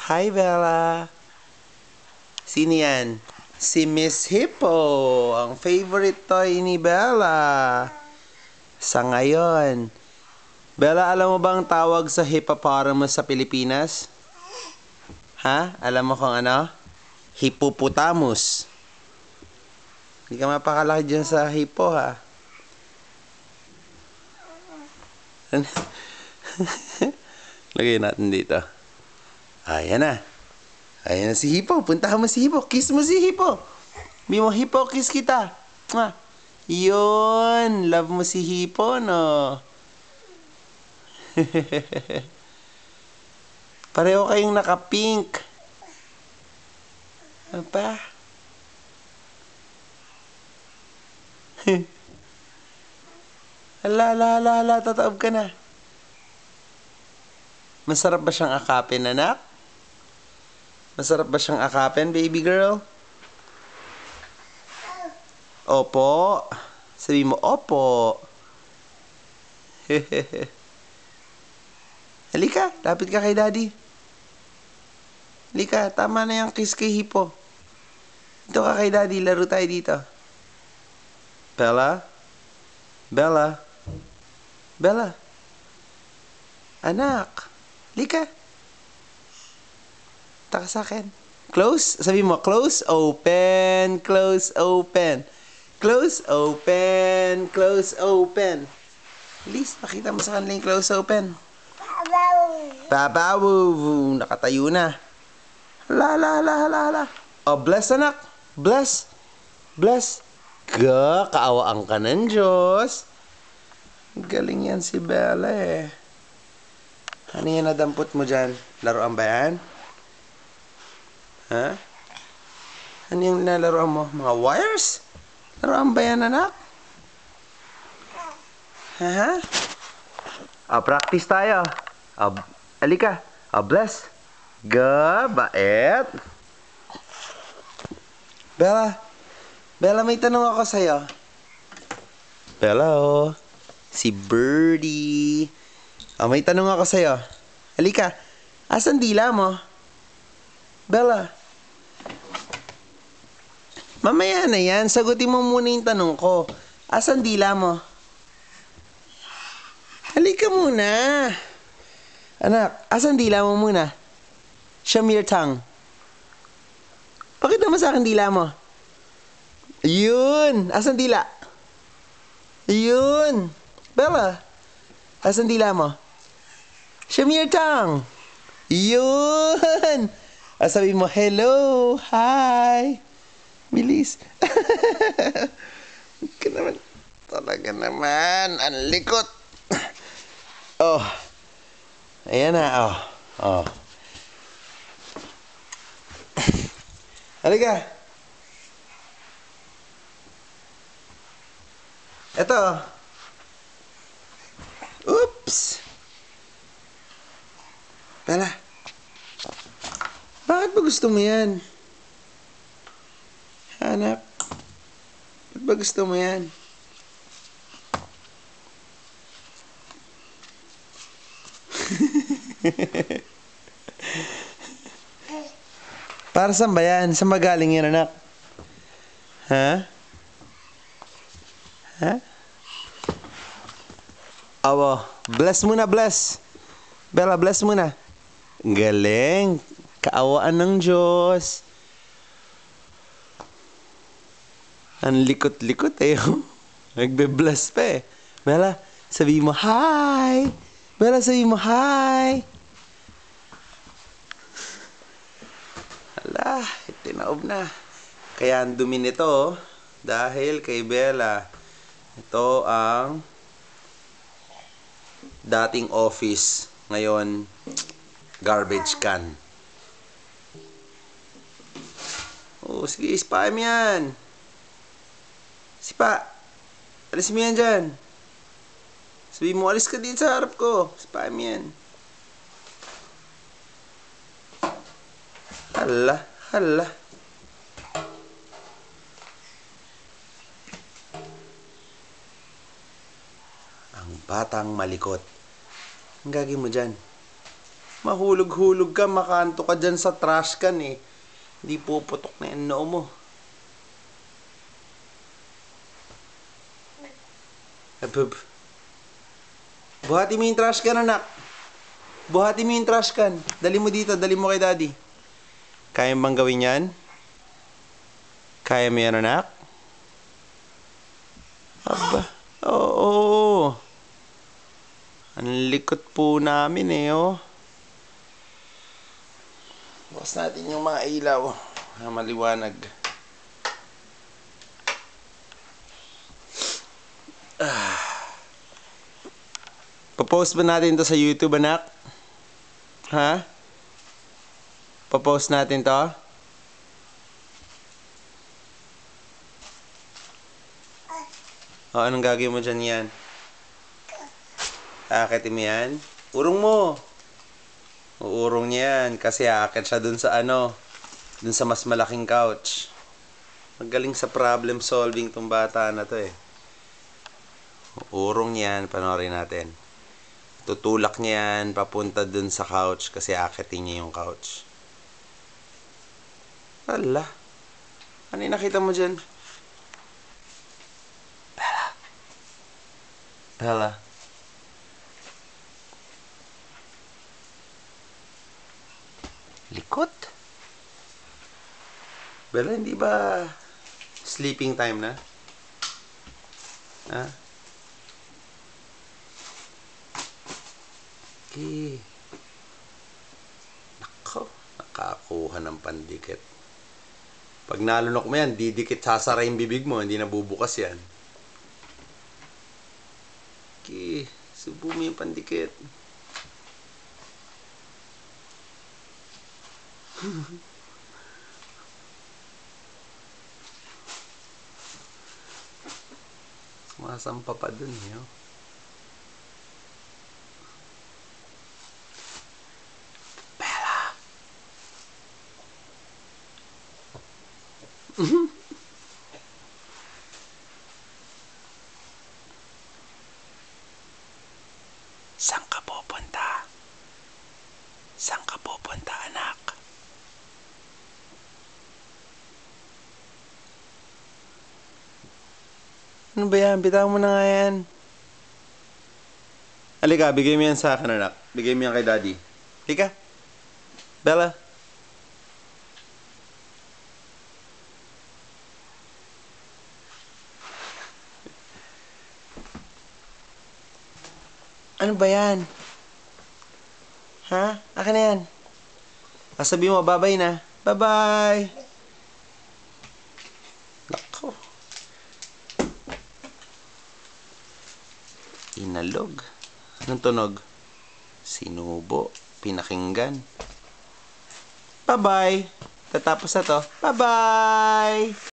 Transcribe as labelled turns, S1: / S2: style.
S1: Hi, Bella. Sino yan? Si Miss Hippo, ang favorite toy ni Bella. Sa ngayon. Bella, alam mo bang tawag sa hippopotamus sa Pilipinas? Ha? Alam mo kung ano? Hippopotamus. Hindi ka mapakalaki dyan sa hippo, ha? Lagay natin dito. Ayan na. Ayan na si Hippo. Puntahan mo si Hippo. Kiss mo si Hippo. Bi mo, Hippo, kiss kita. Mwah. Yun. Love mo si Hippo, no? Pareho kayong naka-pink. Apa? Ala, tataob ka na. Masarap ba siyang akapin, anak? Masarap ba siyang akapin, baby girl? Opo. Sabi mo, opo. Halika, lapit ka kay daddy. Halika, tama na yung kiss kay Hippo. Dito ka kay daddy, laro tayo dito. Bella? Bella? Bella? Anak? Halika. Taka sa akin. Close? Sabi mo, close, open, close, open. Close, open, close, open. Please, pakita mo sa kanila yung close, open. Babaw. Nakatayo na. Hala. Oh, bless anak. Bless. Bless. Kaawaan ka ng Diyos. Galing yan si Bella eh. Ano yan nadampot mo dyan? Laruan ba yan? Ha? Ano yung nalaruan mo? Mga wires? Laruan ba yan, anak? Ha? Practice tayo. Alika. Bless. Bait. Bella. Bella, may tanong ako sa'yo. Bella, oh. Si Birdie. May tanong ako sa'yo. Halika. Asan dila mo? Bella. Mamaya na yan. Sagutin mo muna yung tanong ko. Asan dila mo? Halika muna. Anak, asan dila mo muna? Show me your tongue. Pakita mo sa akin dila mo. Yun. Asan dila? Yun. Bella. Asan dila mo? Show me your tongue. Yun. Sabi mo, hello, hi. Bilis. Talaga naman. Ang likot. Oh. Ayan na, oh. Halika. Ito. Oops. Bella. Bakit ba gusto mo yan? Anak. Bakit ba gusto mo yan? Para saan ba yan? Saan magaling yan, anak? Ha? Ha? Awo. Bless muna, bless. Bella, bless muna. Galing. Kaawaan ng Diyos. Ang likot-likot eh. Nagbe-bless pa eh. Bella, sabi mo, hi! Bella, sabi mo, hi! Ala, tinaob na. Kaya ang dumi nito, dahil kay Bella, ito ang dating office. Ngayon, garbage can. Oh, sige, ispain mo yan. Sipa. Alis mo yan dyan. Sabi mo, alis ka din sa harap ko. Ispain mo yan. Hala. Ang batang malikot. Ang gagawin mo dyan? Mahulog-hulog ka, makanto ka dyan sa trash can eh. Hindi puputok na yung noo mo. Abub. Buhati mo yung trash can, anak. Buhati mo yung trash can. Dali mo dito, dali mo kay daddy. Kaya bang gawin yan? Kaya mo yan, anak? Aba. Oo. Ang likot po namin eh, oh. Bukas natin yung mga ilaw. Maliwanag. Papost ba natin to sa YouTube, anak? Ha? Papost natin to? O, anong gagawin mo dyan yan? Aakitin mo yan? Urong mo! Uurong niya yan kasi aakit siya dun sa dun sa mas malaking couch. Magaling sa problem solving tong bata na to eh. Uurong niyan, panoorin natin. Tutulak niya yan papunta dun sa couch kasi aakitin niya yung couch. Ala. Ano yung nakita mo dyan? Bella. Bella. Likot? Bella, hindi ba sleeping time na? Ha? Okay. Nako, nakakuha ng pandikit. Pag nalunok mo yan, didikit sasara yung bibig mo, hindi nabubukas yan. Okay, subo mo yung pandikit. Sumasampa pa dun eh. Bella. Saan ka pupunta? Saan ka pupunta, anak? Ano ba yan? Bitaw mo na nga yan. Halika, bigay mo yan sa akin, anak. Bigay mo yan kay daddy. Halika. Bella. Ano ba yan? Ha? Akin na yan. Sabi mo, bye-bye na. Bye-bye. Nako. Inalog. Anong tunog? Sinubo. Pinakinggan. Bye-bye. Tatapos na to. Bye-bye.